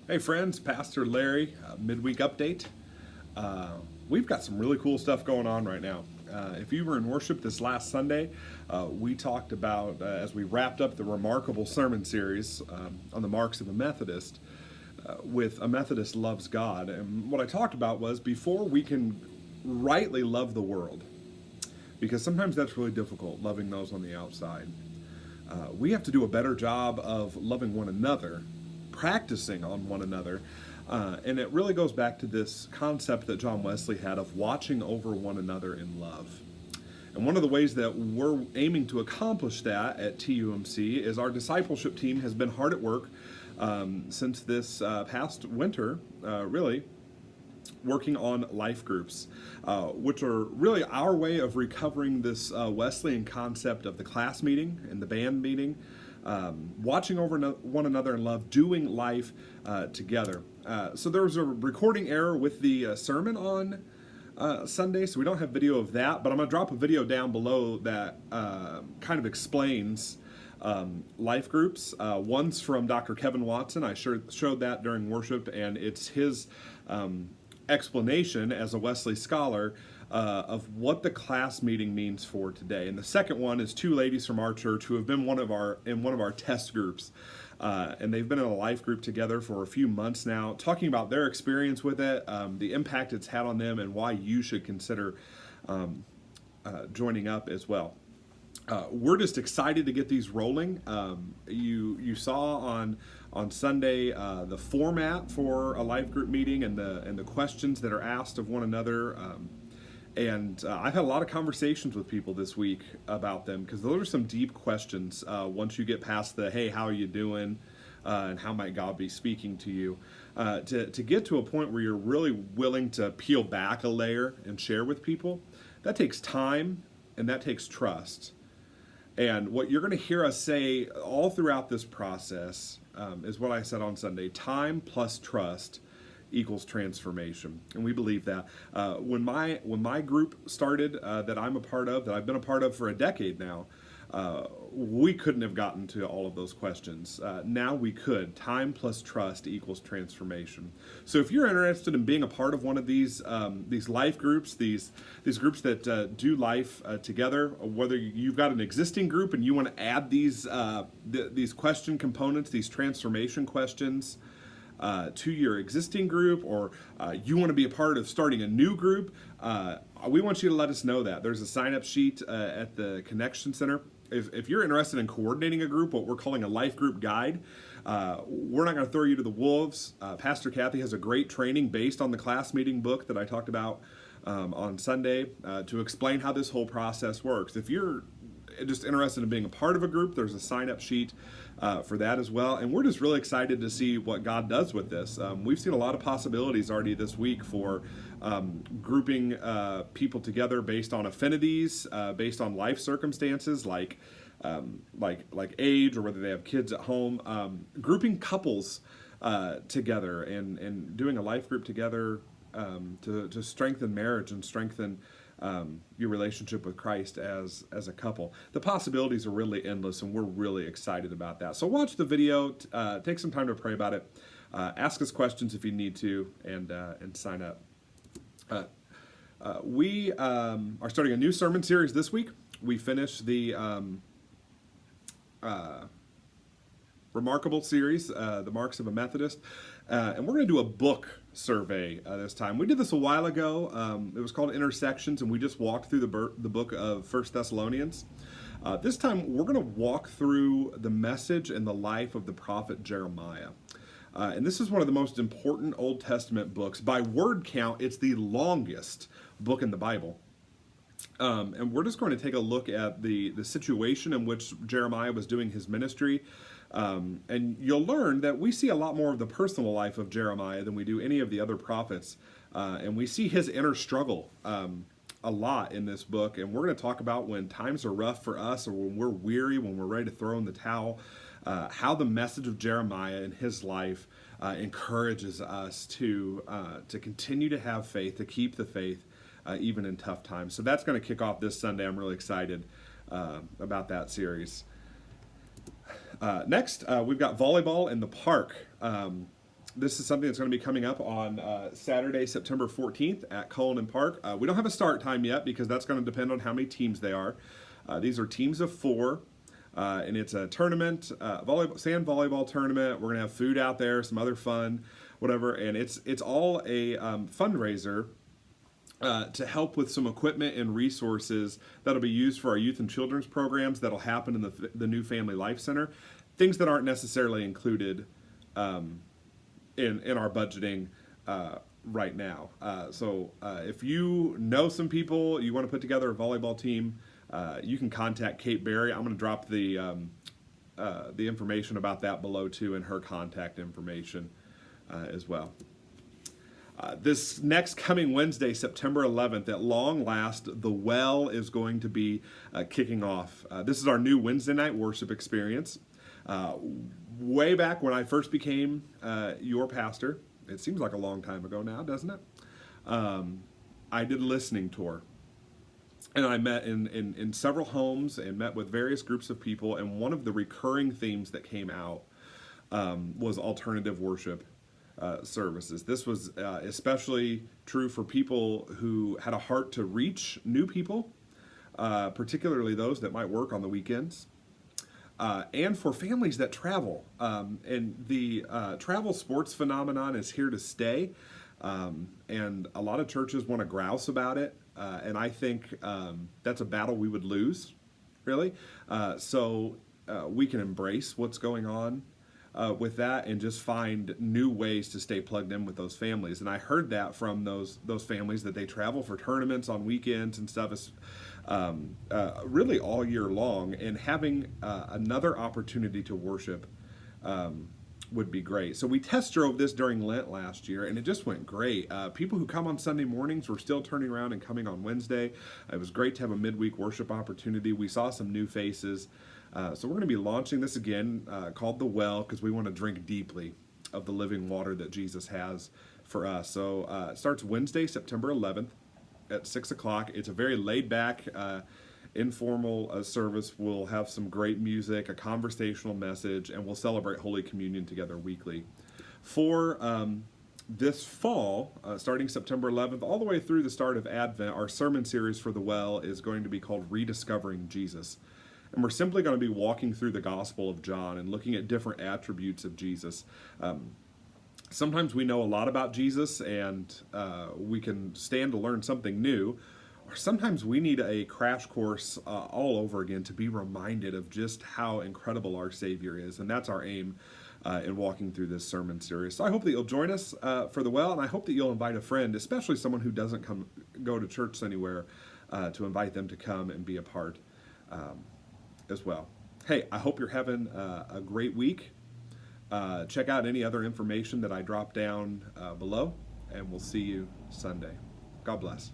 Hey friends, Pastor Larry, midweek update. We've got some really cool stuff going on right now. If you were in worship this last Sunday, we talked about, as we wrapped up the remarkable sermon series on the marks of a Methodist, with A Methodist Loves God. And what I talked about was before we can rightly love the world, because sometimes that's really difficult, loving those on the outside. We have to do a better job of loving one another, practicing on one another. And it really goes back to this concept that John Wesley had of watching over one another in love. And one of the ways that we're aiming to accomplish that at TUMC is our discipleship team has been hard at work since this past winter, really, working on life groups, which are really our way of recovering this Wesleyan concept of the class meeting and the band meeting, watching over one another in love, doing life together. So there was a recording error with the sermon on Sunday, so we don't have video of that, but I'm going to drop a video down below that kind of explains life groups. One's from Dr. Kevin Watson. I showed that during worship, and it's his explanation as a Wesley scholar of what the class meeting means for today. And the second one is two ladies from our church who have been in one of our test groups, and they've been in a life group together for a few months now, talking about their experience with it, the impact it's had on them, and why you should consider joining up as well. We're just excited to get these rolling. You saw on Sunday the format for a life group meeting and the questions that are asked of one another. And I've had a lot of conversations with people this week about them, because those are some deep questions once you get past the, hey, how are you doing? And how might God be speaking to you? To get to a point where you're really willing to peel back a layer and share with people, that takes time and that takes trust. And what you're going to hear us say all throughout this process is what I said on Sunday: time plus trust equals transformation. And we believe that. When my group started, that I'm a part of, that I've been a part of for a decade now, we couldn't have gotten to all of those questions. Now we could. Time plus trust equals transformation. So if you're interested in being a part of one of these life groups, these groups that do life together, whether you've got an existing group and you want to add these question components, these transformation questions, to your existing group, or you want to be a part of starting a new group, we want you to let us know that. There's a sign-up sheet at the Connection Center. If you're interested in coordinating a group, what we're calling a life group guide, we're not going to throw you to the wolves. Pastor Kathy has a great training based on the class meeting book that I talked about on Sunday to explain how this whole process works. If you're just interested in being a part of a group, there's a sign-up sheet for that as well. And we're just really excited to see what God does with this. We've seen a lot of possibilities already this week for grouping people together based on affinities, based on life circumstances like age, or whether they have kids at home, grouping couples together and doing a life group together to strengthen marriage and strengthen your relationship with Christ as a couple. The possibilities are really endless, and we're really excited about that. So watch the video, take some time to pray about it, ask us questions if you need to, and sign up. We are starting a new sermon series this week. We finished the remarkable series, The Marks of a Methodist, and we're going to do a book survey this time. We did this a while ago. It was called Intersections, and we just walked through the book of 1 Thessalonians. This time, we're going to walk through the message and the life of the prophet Jeremiah. And this is one of the most important Old Testament books. By word count, it's the longest book in the Bible. And we're just going to take a look at the situation in which Jeremiah was doing his ministry. And you'll learn that we see a lot more of the personal life of Jeremiah than we do any of the other prophets. And we see his inner struggle a lot in this book. And we're going to talk about when times are rough for us, or when we're weary, when we're ready to throw in the towel, how the message of Jeremiah and his life encourages us to continue to have faith, to keep the faith, even in tough times. So that's going to kick off this Sunday. I'm really excited about that series. Next, we've got volleyball in the park. This is something that's going to be coming up on Saturday, September 14th at Cullinan Park. We don't have a start time yet because that's going to depend on how many teams they are. These are teams of four, and it's a tournament, sand volleyball tournament. We're going to have food out there, some other fun, whatever, and it's all a fundraiser to help with some equipment and resources that'll be used for our youth and children's programs that'll happen in the new Family Life Center. Things that aren't necessarily included in our budgeting right now. So if you know some people, you want to put together a volleyball team, you can contact Kate Berry. I'm going to drop the information about that below too, and her contact information as well. This next coming Wednesday, September 11th, at long last, The Well is going to be kicking off. This is our new Wednesday night worship experience. Way back when I first became your pastor, it seems like a long time ago now, doesn't it? I did a listening tour. And I met in several homes and met with various groups of people. And one of the recurring themes that came out was alternative worship services. This was especially true for people who had a heart to reach new people, particularly those that might work on the weekends, and for families that travel. And the travel sports phenomenon is here to stay, and a lot of churches want to grouse about it, and I think that's a battle we would lose, really. So we can embrace what's going on with that and just find new ways to stay plugged in with those families. And I heard that from those families that they travel for tournaments on weekends and stuff, really all year long. And having another opportunity to worship would be great. So we test drove this during Lent last year, and it just went great. People who come on Sunday mornings were still turning around and coming on Wednesday. It was great to have a midweek worship opportunity. We saw some new faces. So we're going to be launching this again called The Well, because we want to drink deeply of the living water that Jesus has for us. So it starts Wednesday, September 11th at 6 o'clock. It's a very laid-back, informal service. We'll have some great music, a conversational message, and we'll celebrate Holy Communion together weekly. For this fall, starting September 11th, all the way through the start of Advent, our sermon series for The Well is going to be called Rediscovering Jesus. And we're simply going to be walking through the Gospel of John and looking at different attributes of Jesus. Sometimes we know a lot about Jesus and we can stand to learn something new. Or sometimes we need a crash course all over again to be reminded of just how incredible our Savior is. And that's our aim in walking through this sermon series. So I hope that you'll join us for The Well, and I hope that you'll invite a friend, especially someone who doesn't go to church anywhere, to invite them to come and be a part as well. Hey, I hope you're having a great week. Check out any other information that I drop down below, and we'll see you Sunday. God bless.